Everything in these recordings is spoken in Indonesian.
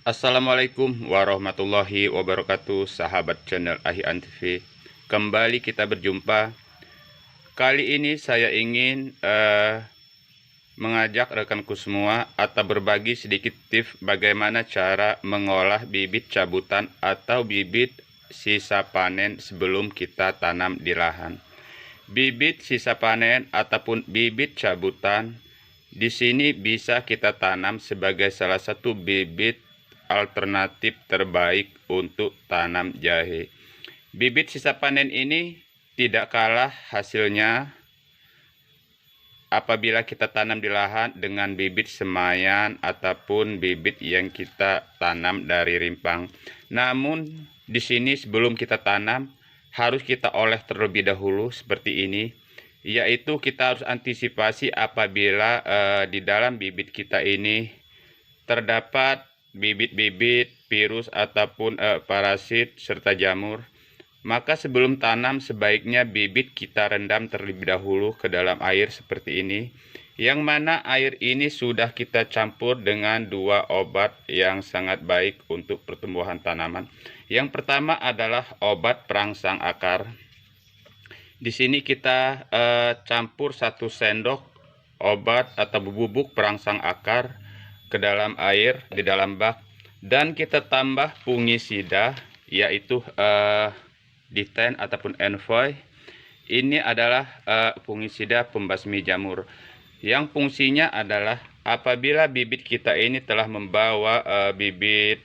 Assalamualaikum warahmatullahi wabarakatuh, sahabat channel Ahyan TV. Kembali kita berjumpa. Kali ini saya ingin mengajak rekanku semua atau berbagi sedikit tips bagaimana cara mengolah bibit cabutan atau bibit sisa panen sebelum kita tanam di lahan. Bibit sisa panen ataupun bibit cabutan di sini bisa kita tanam sebagai salah satu bibit alternatif terbaik untuk tanam jahe. Bibit sisa panen ini tidak kalah hasilnya apabila kita tanam di lahan dengan bibit semayan ataupun bibit yang kita tanam dari rimpang. Namun di sini sebelum kita tanam harus kita olah terlebih dahulu seperti ini, yaitu kita harus antisipasi apabila di dalam bibit kita ini terdapat bibit-bibit virus ataupun parasit serta jamur. Maka sebelum tanam sebaiknya bibit kita rendam terlebih dahulu ke dalam air seperti ini, yang mana air ini sudah kita campur dengan dua obat yang sangat baik untuk pertumbuhan tanaman. Yang pertama adalah obat perangsang akar. Di sini kita campur 1 sendok obat atau bubuk perangsang akar ke dalam air di dalam bak, dan kita tambah fungisida yaitu D10 ataupun envoy. Ini adalah fungisida pembasmi jamur yang fungsinya adalah apabila bibit kita ini telah membawa bibit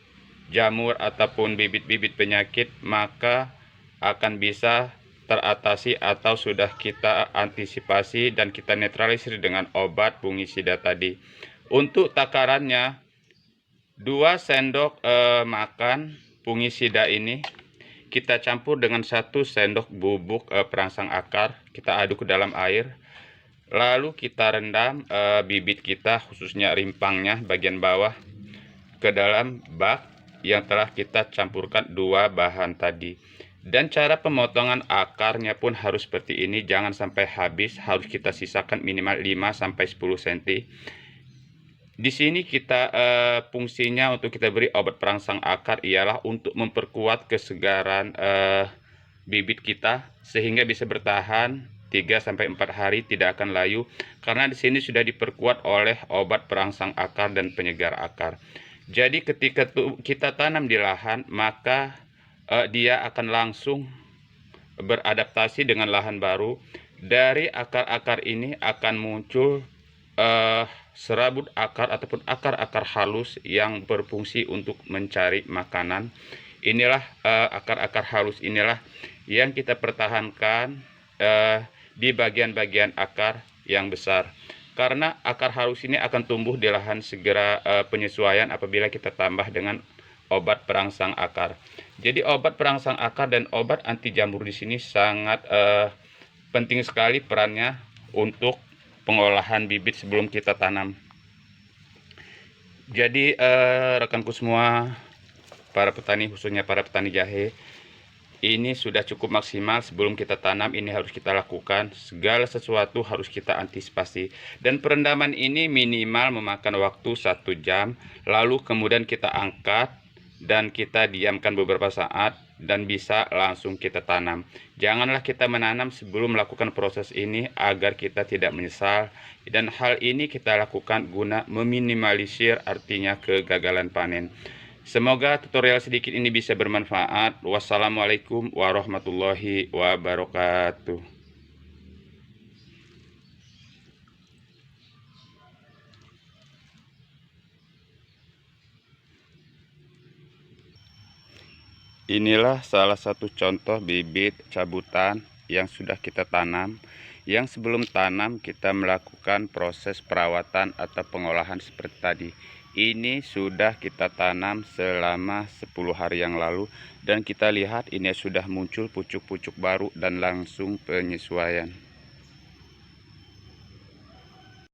jamur ataupun bibit-bibit penyakit, maka akan bisa teratasi atau sudah kita antisipasi dan kita netralisir dengan obat fungisida tadi. Untuk takarannya 2 sendok makan fungisida ini kita campur dengan 1 sendok bubuk perangsang akar, kita aduk ke dalam air, lalu kita rendam bibit kita khususnya rimpangnya bagian bawah ke dalam bak yang telah kita campurkan 2 bahan tadi. Dan cara pemotongan akarnya pun harus seperti ini, jangan sampai habis, harus kita sisakan minimal 5-10 cm. Di sini kita fungsinya untuk kita beri obat perangsang akar ialah untuk memperkuat kesegaran bibit kita sehingga bisa bertahan 3-4 hari tidak akan layu, karena di sini sudah diperkuat oleh obat perangsang akar dan penyegar akar. Jadi ketika kita tanam di lahan, maka dia akan langsung beradaptasi dengan lahan baru. Dari akar-akar ini akan muncul serabut akar ataupun akar-akar halus yang berfungsi untuk mencari makanan. Inilah akar-akar halus inilah yang kita pertahankan di bagian-bagian akar yang besar, karena akar halus ini akan tumbuh di lahan segera penyesuaian apabila kita tambah dengan obat perangsang akar. Jadi obat perangsang akar dan obat anti jamur di sini sangat penting sekali perannya untuk pengolahan bibit sebelum kita tanam. Jadi rekanku semua, para petani, khususnya para petani jahe, ini sudah cukup maksimal sebelum kita tanam. Ini harus kita lakukan, segala sesuatu harus kita antisipasi. Dan perendaman ini minimal memakan waktu 1 jam, lalu kemudian kita angkat dan kita diamkan beberapa saat dan bisa langsung kita tanam. Janganlah kita menanam sebelum melakukan proses ini agar kita tidak menyesal, dan hal ini kita lakukan guna meminimalisir artinya kegagalan panen. Semoga tutorial sedikit ini bisa bermanfaat. Wassalamualaikum warahmatullahi wabarakatuh. Inilah salah satu contoh bibit cabutan yang sudah kita tanam, yang sebelum tanam kita melakukan proses perawatan atau pengolahan seperti tadi. Ini sudah kita tanam selama 10 hari yang lalu, dan kita lihat ini sudah muncul pucuk-pucuk baru dan langsung penyesuaian.